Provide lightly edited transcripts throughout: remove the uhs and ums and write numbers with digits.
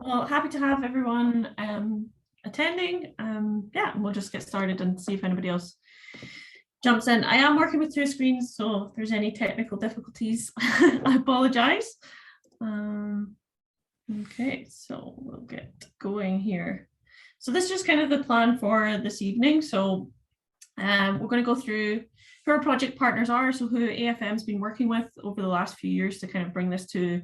Well, happy to have everyone attending. Yeah, we'll just get started and see if anybody else jumps in. I am working with two screens, so if there's any technical difficulties, I apologize. Okay, so we'll get going here. So this is just kind of the plan for this evening. So we're going to go through who our project partners are, so who AFM's been working with over the last few years to kind of bring this to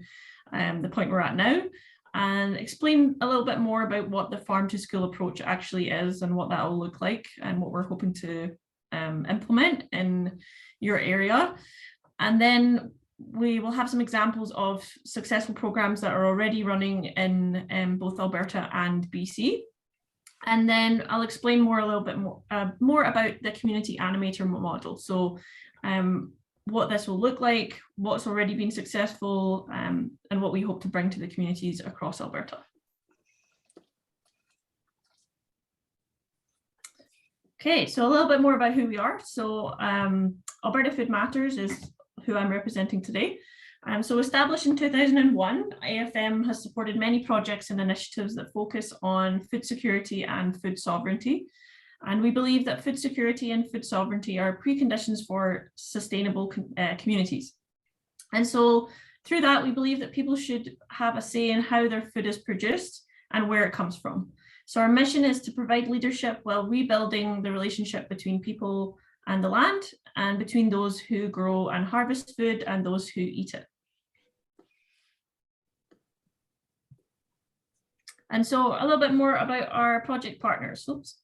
the point we're at now, and explain a little bit more about what the farm to school approach actually is and what that will look like and what we're hoping to implement in your area. And then we will have some examples of successful programs that are already running in both Alberta and BC. And then I'll explain a little bit more about the community animator model. So what this will look like, what's already been successful, and what we hope to bring to the communities across Alberta. Okay, so a little bit more about who we are. So Alberta Food Matters is who I'm representing today. So established in 2001, AFM has supported many projects and initiatives that focus on food security and food sovereignty. And we believe that food security and food sovereignty are preconditions for sustainable communities. And so through that, we believe that people should have a say in how their food is produced and where it comes from. So our mission is to provide leadership while rebuilding the relationship between people and the land, and between those who grow and harvest food and those who eat it. And so a little bit more about our project partners. Oops.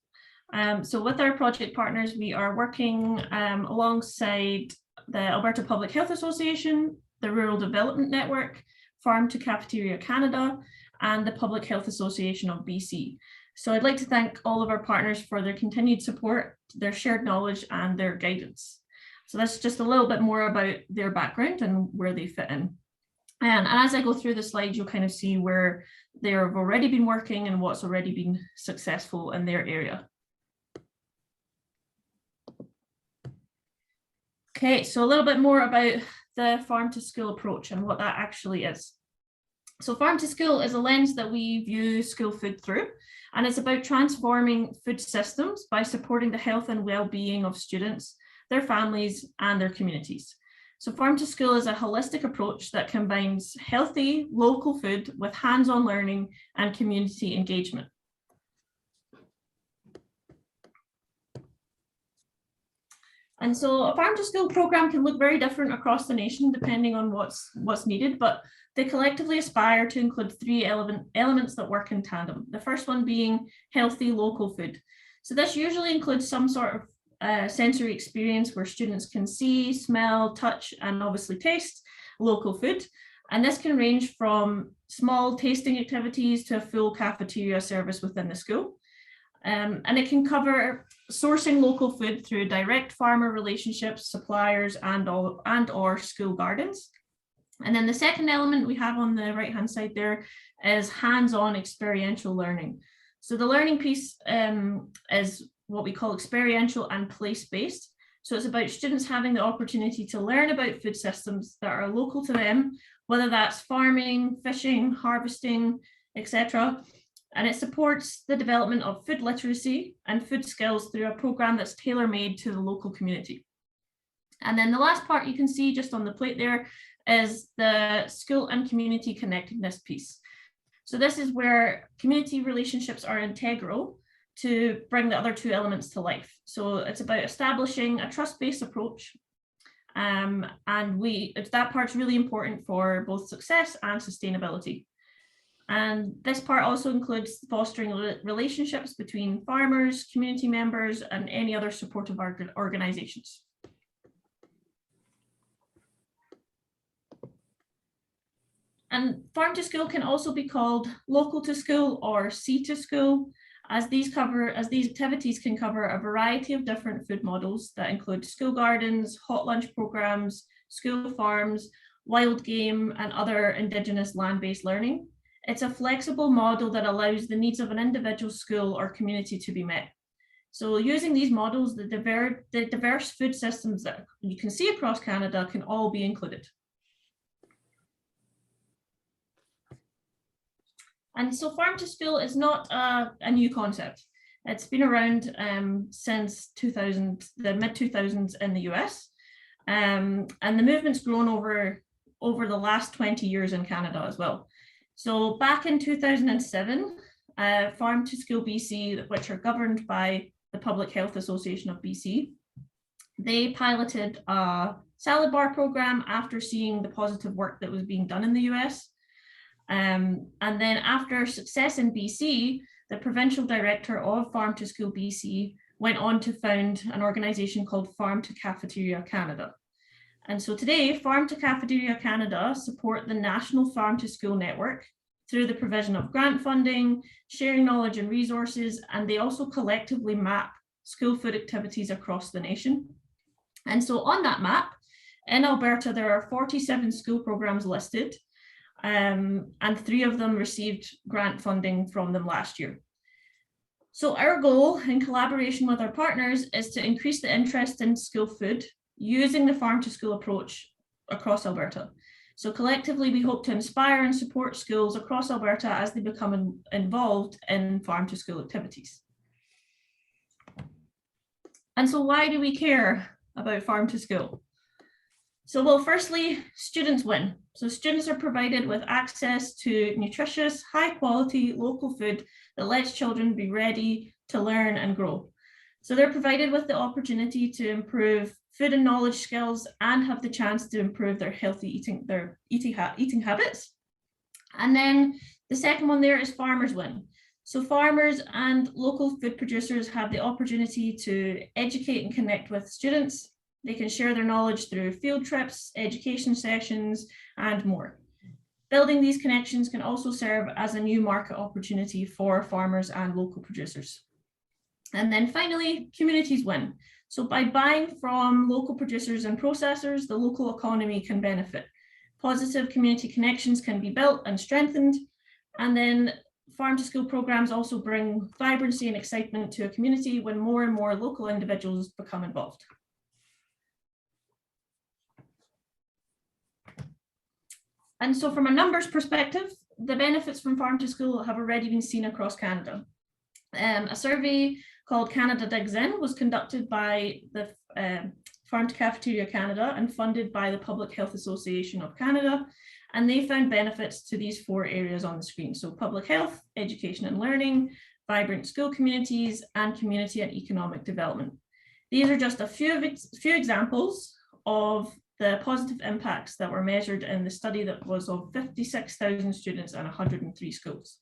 So with our project partners, we are working alongside the Alberta Public Health Association, the Rural Development Network, Farm to Cafeteria Canada, and the Public Health Association of BC. So I'd like to thank all of our partners for their continued support, their shared knowledge, and their guidance. So that's just a little bit more about their background and where they fit in. And as I go through the slides, you'll kind of see where they have already been working and what's already been successful in their area. Okay, so a little bit more about the farm to school approach and what that actually is. So farm to school is a lens that we view school food through, and it's about transforming food systems by supporting the health and well-being of students, their families, and their communities. So farm to school is a holistic approach that combines healthy, local food with hands-on learning and community engagement. And so a farm to school program can look very different across the nation depending on what's needed, but they collectively aspire to include three elements that work in tandem. The first one being healthy local food. So this usually includes some sort of sensory experience where students can see, smell, touch, and obviously taste local food. And this can range from small tasting activities to a full cafeteria service within the school. And it can cover sourcing local food through direct farmer relationships, suppliers, and or school gardens. And then the second element we have on the right-hand side there is hands-on experiential learning. So the learning piece is what we call experiential and place-based. So it's about students having the opportunity to learn about food systems that are local to them, whether that's farming, fishing, harvesting, etc. And it supports the development of food literacy and food skills through a program that's tailor-made to the local community. And then the last part you can see just on the plate there is the school and community connectedness piece. So this is where community relationships are integral to bring the other two elements to life. So it's about establishing a trust-based approach. And that part's really important for both success and sustainability. And this part also includes fostering relationships between farmers, community members, and any other supportive organizations. And farm to school can also be called local to school or C to school, as these activities can cover a variety of different food models that include school gardens, hot lunch programs, school farms, wild game, and other Indigenous land-based learning. It's a flexible model that allows the needs of an individual school or community to be met. So using these models, the diverse food systems that you can see across Canada can all be included. And so farm to school is not a new concept. It's been around since the mid-2000s in the US. And the movement's grown over the last 20 years in Canada as well. So back in 2007, Farm to School BC, which are governed by the Public Health Association of BC, they piloted a salad bar program after seeing the positive work that was being done in the US. And then after success in BC, the provincial director of Farm to School BC went on to found an organization called Farm to Cafeteria Canada. And so today, Farm to Cafeteria Canada support the National Farm to School Network through the provision of grant funding, sharing knowledge and resources, and they also collectively map school food activities across the nation. And so on that map, in Alberta, there are 47 school programs listed, and 3 of them received grant funding from them last year. So our goal, in collaboration with our partners, is to increase the interest in school food using the farm to school approach across Alberta. So collectively, we hope to inspire and support schools across Alberta as they become involved in farm to school activities. And so why do we care about farm to school? So, well, firstly, students win. So students are provided with access to nutritious, high quality local food that lets children be ready to learn and grow. So they're provided with the opportunity to improve food and knowledge skills and have the chance to improve their healthy eating habits. And then the second one there is farmers win. So farmers and local food producers have the opportunity to educate and connect with students. They can share their knowledge through field trips, education sessions, and more. Building these connections can also serve as a new market opportunity for farmers and local producers. And then finally, communities win. So by buying from local producers and processors, the local economy can benefit. Positive community connections can be built and strengthened. And then farm to school programs also bring vibrancy and excitement to a community when more and more local individuals become involved. And so from a numbers perspective, the benefits from farm to school have already been seen across Canada. A survey called Canada Digs In was conducted by the Farm to Cafeteria Canada and funded by the Public Health Association of Canada. And they found benefits to these 4 areas on the screen. So public health, education and learning, vibrant school communities, and community and economic development. These are just a few examples of the positive impacts that were measured in the study that was of 56,000 students and 103 schools.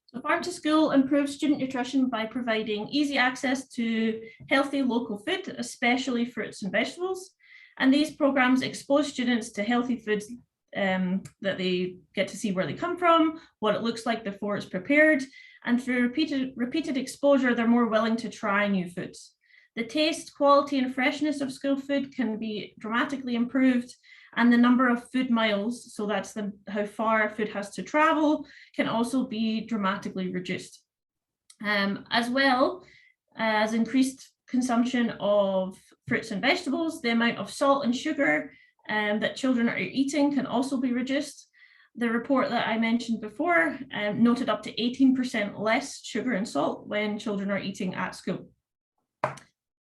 So Farm to School improves student nutrition by providing easy access to healthy local food, especially fruits and vegetables. And these programs expose students to healthy foods that they get to see where they come from, what it looks like before it's prepared. And through repeated exposure, they're more willing to try new foods. The taste, quality, and freshness of school food can be dramatically improved, and the number of food miles, so that's how far food has to travel, can also be dramatically reduced. As well as increased consumption of fruits and vegetables, the amount of salt and sugar that children are eating can also be reduced. The report that I mentioned before noted up to 18% less sugar and salt when children are eating at school.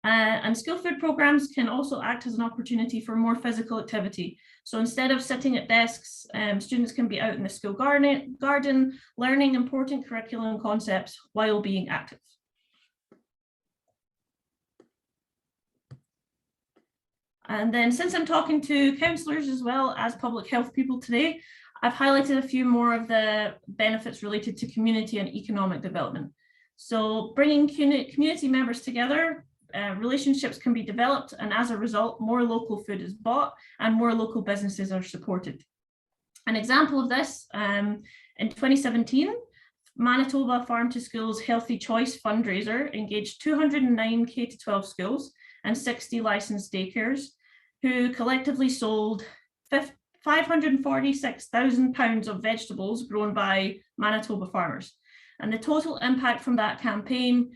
And school food programs can also act as an opportunity for more physical activity. So instead of sitting at desks, students can be out in the school garden, learning important curriculum concepts while being active. And then since I'm talking to counsellors as well as public health people today, I've highlighted a few more of the benefits related to community and economic development. So bringing community members together, relationships can be developed, and as a result, more local food is bought and more local businesses are supported. An example of this, in 2017, Manitoba Farm to School's Healthy Choice fundraiser engaged 209 K-12 schools and 60 licensed daycares, who collectively sold 546,000 pounds of vegetables grown by Manitoba farmers. And the total impact from that campaign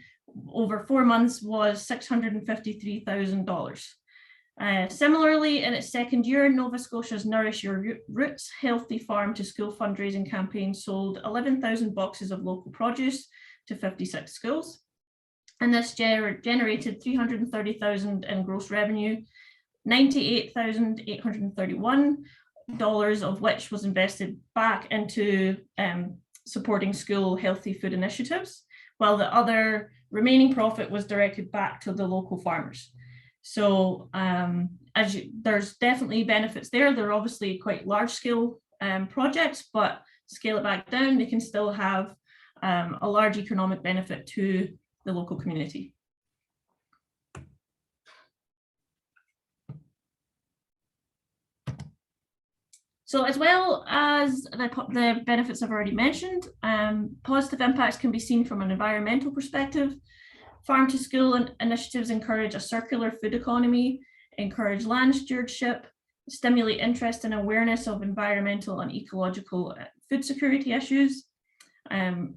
over 4 months was $653,000. Similarly, in its second year, Nova Scotia's Nourish Your Roots Healthy Farm to School fundraising campaign sold 11,000 boxes of local produce to 56 schools. And this generated $330,000 in gross revenue, $98,831 of which was invested back into supporting school healthy food initiatives, while the other remaining profit was directed back to the local farmers. So there's definitely benefits there. They're obviously quite large scale projects, but scale it back down, they can still have a large economic benefit to the local community. So as well as the benefits I've already mentioned, positive impacts can be seen from an environmental perspective. Farm to school initiatives encourage a circular food economy, encourage land stewardship, stimulate interest and awareness of environmental and ecological food security issues.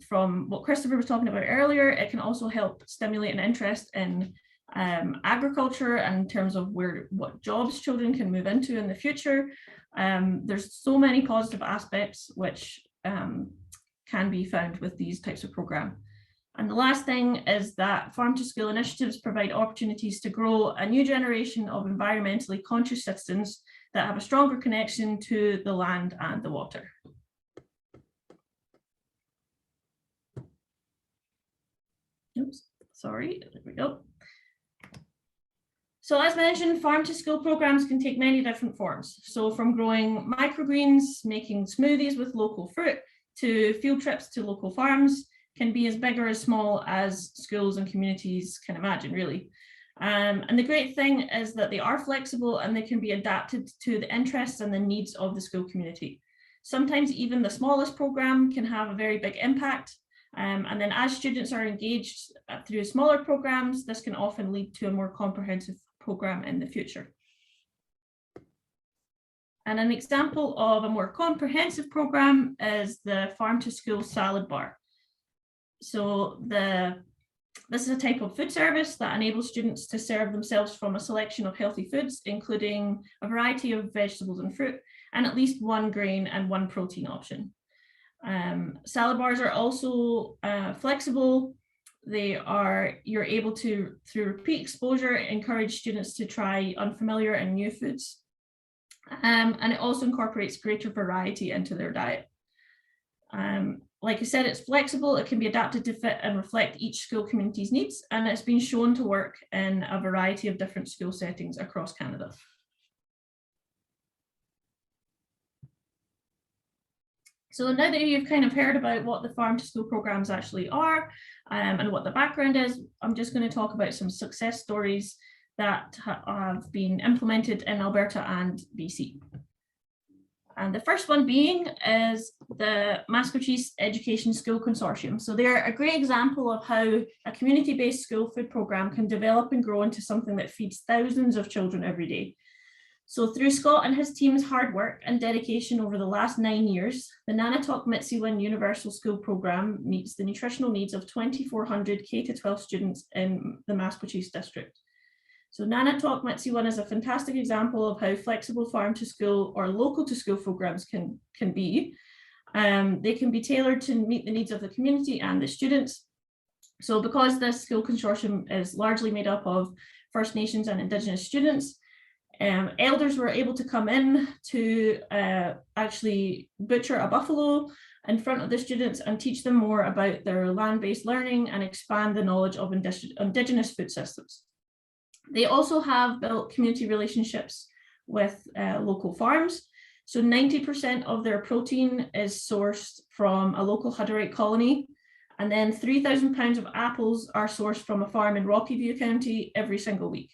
From what Christopher was talking about earlier, it can also help stimulate an interest in agriculture and in terms of what jobs children can move into in the future. There's so many positive aspects which can be found with these types of programs. And the last thing is that farm to school initiatives provide opportunities to grow a new generation of environmentally conscious citizens that have a stronger connection to the land and the water. Oops, sorry, there we go. So as mentioned, farm to school programs can take many different forms. So from growing microgreens, making smoothies with local fruit, to field trips to local farms, can be as big or as small as schools and communities can imagine, really. And the great thing is that they are flexible and they can be adapted to the interests and the needs of the school community. Sometimes even the smallest program can have a very big impact. And then as students are engaged through smaller programs, this can often lead to a more comprehensive program in the future. And an example of a more comprehensive program is the Farm to School Salad Bar. So this is a type of food service that enables students to serve themselves from a selection of healthy foods, including a variety of vegetables and fruit, and at least one grain and one protein option. Salad bars are also flexible. You're able to, through repeat exposure, encourage students to try unfamiliar and new foods. And it also incorporates greater variety into their diet. Like I said, it's flexible, it can be adapted to fit and reflect each school community's needs, and it's been shown to work in a variety of different school settings across Canada. So now that you've kind of heard about what the farm to school programs actually are and what the background is, I'm just going to talk about some success stories that have been implemented in Alberta and BC. And the first one being is the Masquerade Education School Consortium. So they're a great example of how a community-based school food program can develop and grow into something that feeds thousands of children every day. So through Scott and his team's hard work and dedication over the last 9 years, the Nanotop Mitzi Universal School Program meets the nutritional needs of 2,400 K-12 students in the Masquerade district. So Nanotop Mitzi is a fantastic example of how flexible farm to school or local to school programs can be. They can be tailored to meet the needs of the community and the students. So because this school consortium is largely made up of First Nations and Indigenous students, elders were able to come in to actually butcher a buffalo in front of the students and teach them more about their land-based learning and expand the knowledge of Indigenous food systems. They also have built community relationships with local farms. So 90% of their protein is sourced from a local Hutterite colony. And then 3,000 pounds of apples are sourced from a farm in Rocky View County every single week.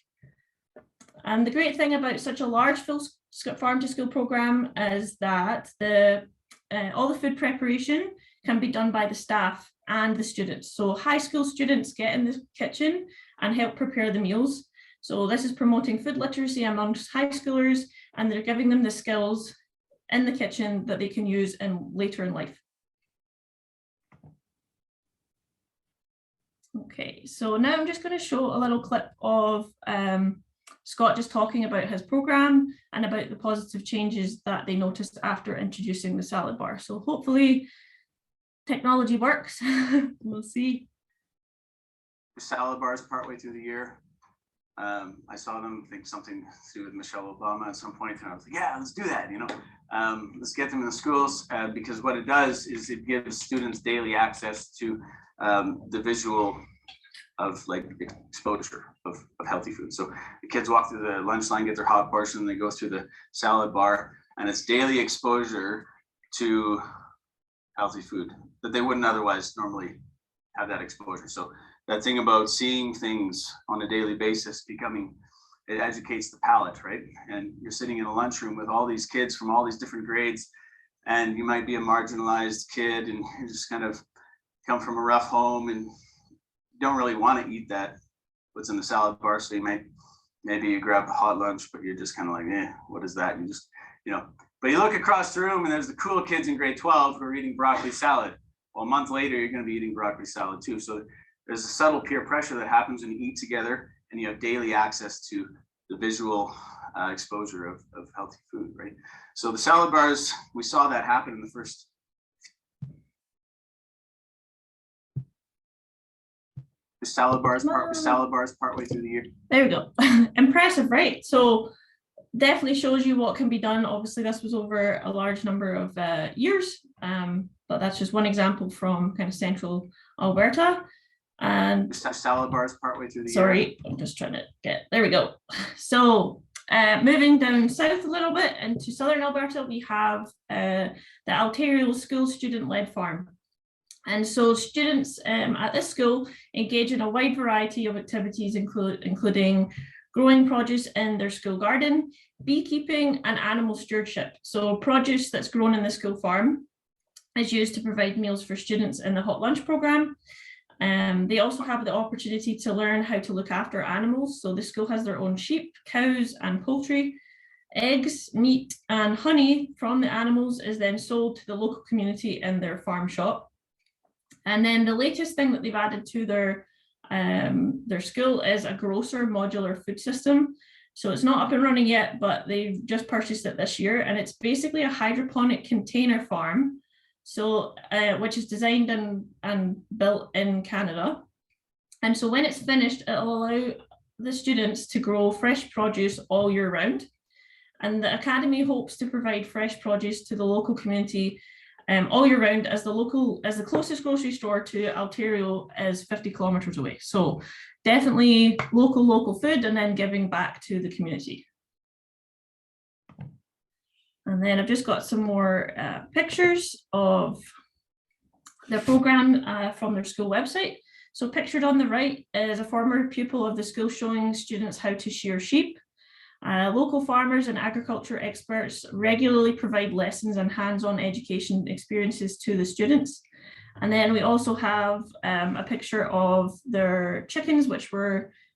And the great thing about such a large farm to school program is that all the food preparation can be done by the staff and the students. So high school students get in the kitchen and help prepare the meals. So this is promoting food literacy amongst high schoolers, and they're giving them the skills in the kitchen that they can use later in life. Okay, so now I'm just going to show a little clip of Scott just talking about his program and about the positive changes that they noticed after introducing the salad bar. So hopefully technology works. We'll see. Salad bars partway through the year. I saw them think something to do with Michelle Obama at some point, and I was like, yeah, let's do that, you know. Let's get them in the schools, because what it does is it gives students daily access to the visual of like exposure of healthy food. So the kids walk through the lunch line, get their hot portion, they go through the salad bar, and it's daily exposure to healthy food that they wouldn't otherwise normally have that exposure. So that thing about seeing things on a daily basis it educates the palate, right? And you're sitting in a lunchroom with all these kids from all these different grades, and you might be a marginalized kid and you just kind of come from a rough home and don't really want to eat what's in the salad bar. So maybe you grab a hot lunch, but you're just kind of like, what is that? And you just, you know, but you look across the room and there's the cool kids in grade 12 who are eating broccoli salad. Well, a month later, you're going to be eating broccoli salad too. So there's a subtle peer pressure that happens when you eat together and you have daily access to the visual exposure of healthy food, right? So the salad bars, we saw that happen in the first. The salad bars partway through the year. There we go. Impressive, right? So definitely shows you what can be done. Obviously, this was over a large number of years, but that's just one example from kind of central Alberta. And salad bars partway through the year. Sorry, I'm just trying to there we go. So moving down south a little bit into southern Alberta, we have the Ontario School Student-Led Farm. And so students at this school engage in a wide variety of activities, including growing produce in their school garden, beekeeping, and animal stewardship. So produce that's grown in the school farm is used to provide meals for students in the hot lunch program. They also have the opportunity to learn how to look after animals. So the school has their own sheep, cows, and poultry. Eggs, meat, and honey from the animals is then sold to the local community in their farm shop. And then the latest thing that they've added to their school is a grocer modular food system. So it's not up and running yet, but they've just purchased it this year, and it's basically a hydroponic container farm. So which is designed and built in Canada. And so when it's finished, it'll allow the students to grow fresh produce all year round. And the Academy hopes to provide fresh produce to the local community all year round, as the closest grocery store to Ontario is 50 kilometers away. So definitely local food, and then giving back to the community. And then I've just got some more pictures of their program from their school website. So pictured on the right is a former pupil of the school showing students how to shear sheep. Local farmers and agriculture experts regularly provide lessons and hands-on education experiences to the students. And then we also have a picture of their chickens,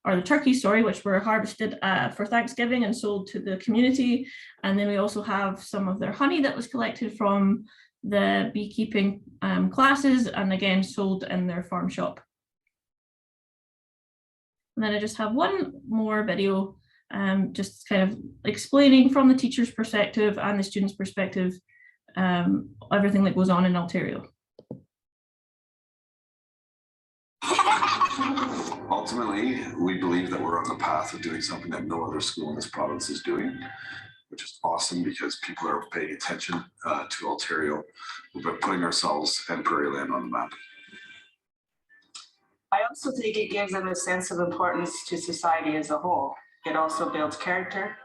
or the turkeys, sorry, which were harvested for Thanksgiving and sold to the community. And then we also have some of their honey that was collected from the beekeeping classes, and again sold in their farm shop. And then I just have one more video, just kind of explaining from the teacher's perspective and the student's perspective everything that goes on in Ontario. Ultimately, we believe that we're on the path of doing something that no other school in this province is doing, which is awesome because people are paying attention to Ontario. We're putting ourselves and Prairie Land on the map. I also think it gives them a sense of importance to society as a whole. It also builds character.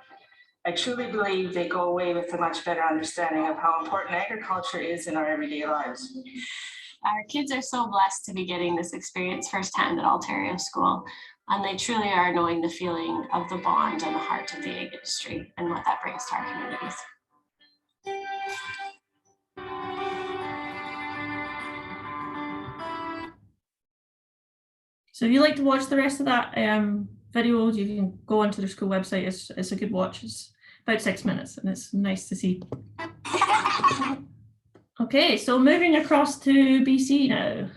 I truly believe they go away with a much better understanding of how important agriculture is in our everyday lives. Our kids are so blessed to be getting this experience firsthand at Ontario School, and they truly are knowing the feeling of the bond and the heart of the egg industry and what that brings to our communities. So if you like to watch the rest of that video, you can go onto their school website. It's a good watch. It's about 6 minutes and it's nice to see. Okay, so moving across to BC now.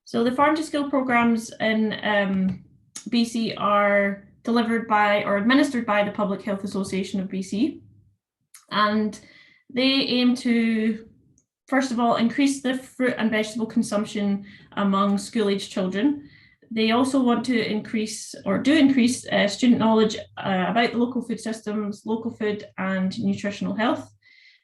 So the Farm to Skill programs in BC are delivered by or administered by the Public Health Association of BC. And they aim to, first of all, increase the fruit and vegetable consumption among school-aged children. They also want to increase student knowledge about the local food systems, local food and nutritional health.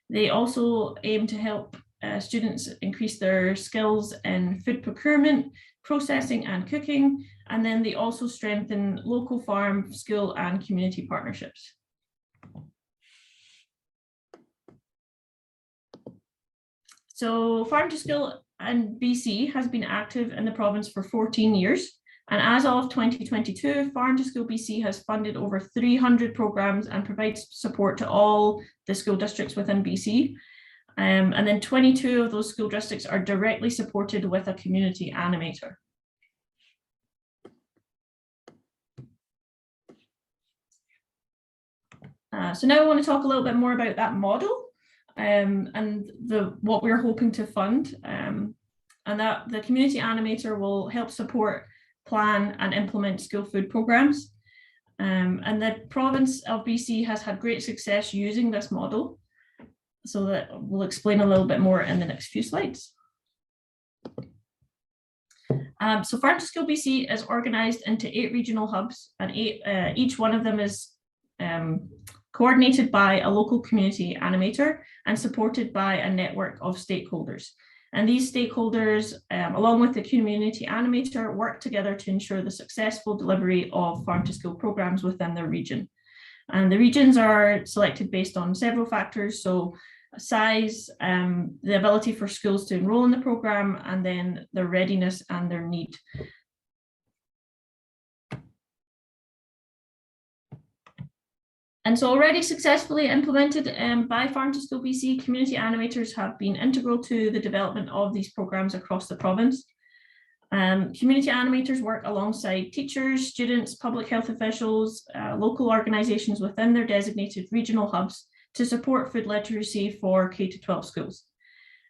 They also aim to help students increase their skills in food procurement, processing and cooking, and then they also strengthen local farm, school and community partnerships. So Farm to Skill in BC has been active in the province for 14 years. And as of 2022, Farm to School BC has funded over 300 programs and provides support to all the school districts within BC. And then 22 of those school districts are directly supported with a community animator. So now I want to talk a little bit more about that model and what we're hoping to fund, and that the community animator will help support, plan and implement school food programs. And the province of BC has had great success using this model. So that we'll explain a little bit more in the next few slides. So Farm to School BC is organised into 8 regional hubs, and each one of them is coordinated by a local community animator and supported by a network of stakeholders. And these stakeholders, along with the community animator, work together to ensure the successful delivery of Farm to School programs within their region. And the regions are selected based on several factors, so size, the ability for schools to enroll in the program, and then their readiness and their need. And so already successfully implemented by Farm to School BC, community animators have been integral to the development of these programs across the province. Community animators work alongside teachers, students, public health officials, local organisations within their designated regional hubs to support food literacy for K-12 schools.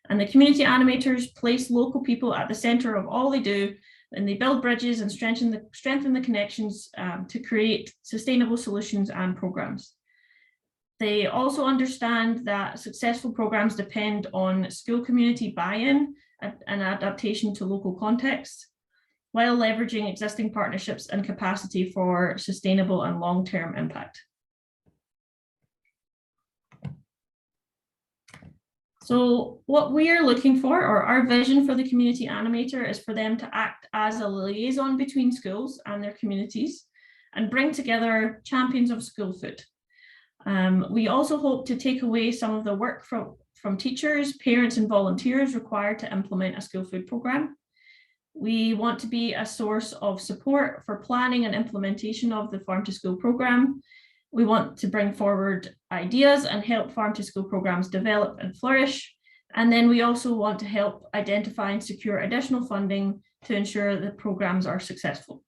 And the community animators place local people at the centre of all they do, and they build bridges and strengthen the connections to create sustainable solutions and programs. They also understand that successful programs depend on school community buy-in and adaptation to local contexts, while leveraging existing partnerships and capacity for sustainable and long-term impact. So what we are looking for, or our vision for the community animator, is for them to act as a liaison between schools and their communities and bring together champions of school food. We also hope to take away some of the work from teachers, parents and volunteers required to implement a school food program. We want to be a source of support for planning and implementation of the Farm to School program. We want to bring forward ideas and help Farm to School programs develop and flourish. And then we also want to help identify and secure additional funding to ensure the programs are successful.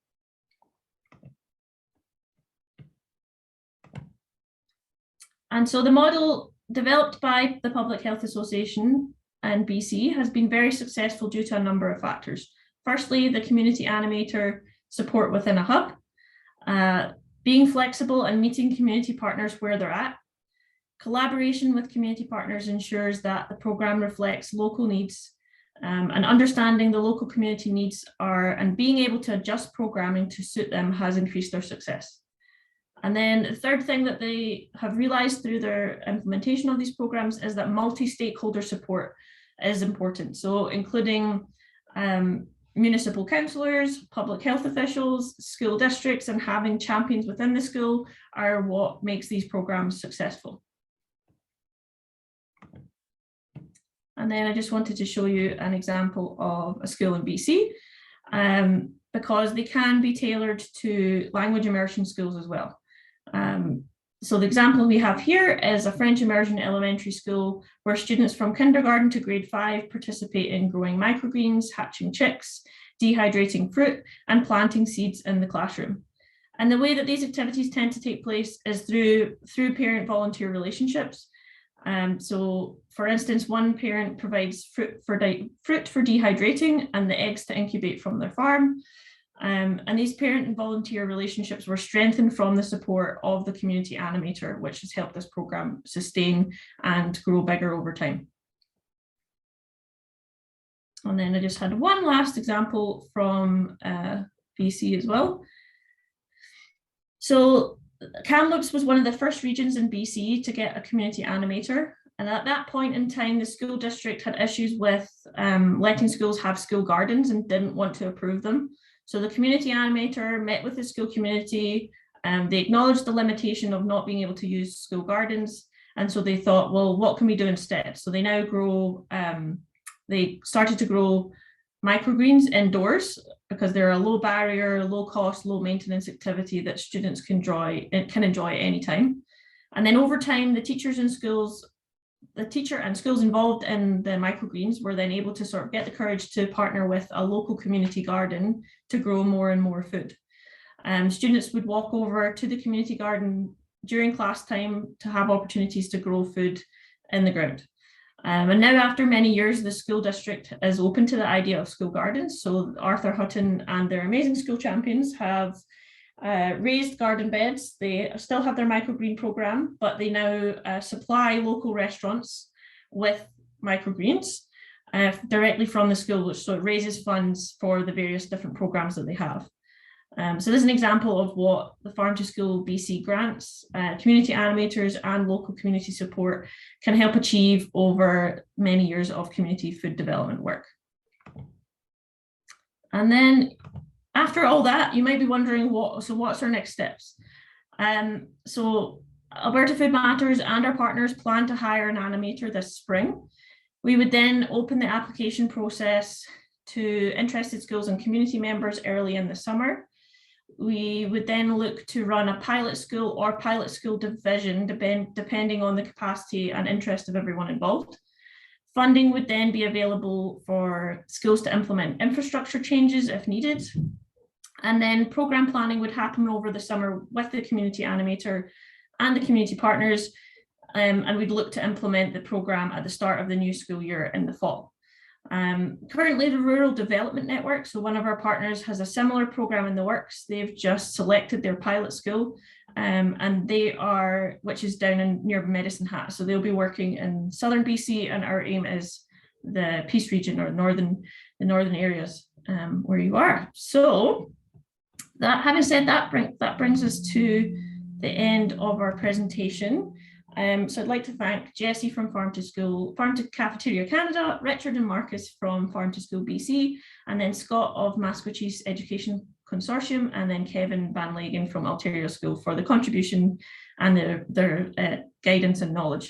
And so the model developed by the Public Health Association and BC has been very successful due to a number of factors. Firstly, the community animator support within a hub, being flexible and meeting community partners where they're at. Collaboration with community partners ensures that the program reflects local needs, and understanding the local community needs and being able to adjust programming to suit them has increased their success. And then the third thing that they have realized through their implementation of these programs is that multi-stakeholder support is important. So including municipal councillors, public health officials, school districts, and having champions within the school are what makes these programs successful. And then I just wanted to show you an example of a school in BC, because they can be tailored to language immersion schools as well. So the example we have here is a French immersion elementary school where students from kindergarten to grade 5 participate in growing microgreens, hatching chicks, dehydrating fruit, and planting seeds in the classroom. And the way that these activities tend to take place is through parent volunteer relationships. So for instance, one parent provides fruit for dehydrating and the eggs to incubate from their farm. And these parent and volunteer relationships were strengthened from the support of the community animator, which has helped this program sustain and grow bigger over time. And then I just had one last example from BC as well. So Kamloops was one of the first regions in BC to get a community animator. And at that point in time, the school district had issues with letting schools have school gardens and didn't want to approve them. So the community animator met with the school community, they acknowledged the limitation of not being able to use school gardens. And so they thought, well, what can we do instead? So they now grow, they started to grow microgreens indoors because they're a low barrier, low cost, low maintenance activity that students can enjoy anytime. And then over time, the teacher and schools involved in the microgreens were then able to sort of get the courage to partner with a local community garden to grow more and more food. Students would walk over to the community garden during class time to have opportunities to grow food in the ground. And now after many years, the school district is open to the idea of school gardens. So Arthur Hutton and their amazing school champions have raised garden beds. They still have their microgreen program, but they now supply local restaurants with microgreens directly from the school, so it raises funds for the various different programs that they have. So this is an example of what the Farm to School BC grants, community animators and local community support can help achieve over many years of community food development work. And then after all that, you might be wondering, what's our next steps? So Alberta Food Matters and our partners plan to hire an animator this spring. We would then open the application process to interested schools and community members early in the summer. We would then look to run a pilot school or pilot school division, depending on the capacity and interest of everyone involved. Funding would then be available for schools to implement infrastructure changes if needed. And then program planning would happen over the summer with the community animator and the community partners. And we'd look to implement the program at the start of the new school year in the fall. Currently, the Rural Development Network, so one of our partners, has a similar program in the works. They've just selected their pilot school, and which is down near Medicine Hat. So they'll be working in southern BC, and our aim is the Peace region or the northern areas where you are. So having said that, brings us to the end of our presentation. So I'd like to thank Jessie from Farm to Cafeteria Canada, Richard and Marcus from Farm to School BC, and then Scott of Maskwacis Education Consortium, and then Kevin Van Lagen from Altaria School for the contribution and their guidance and knowledge.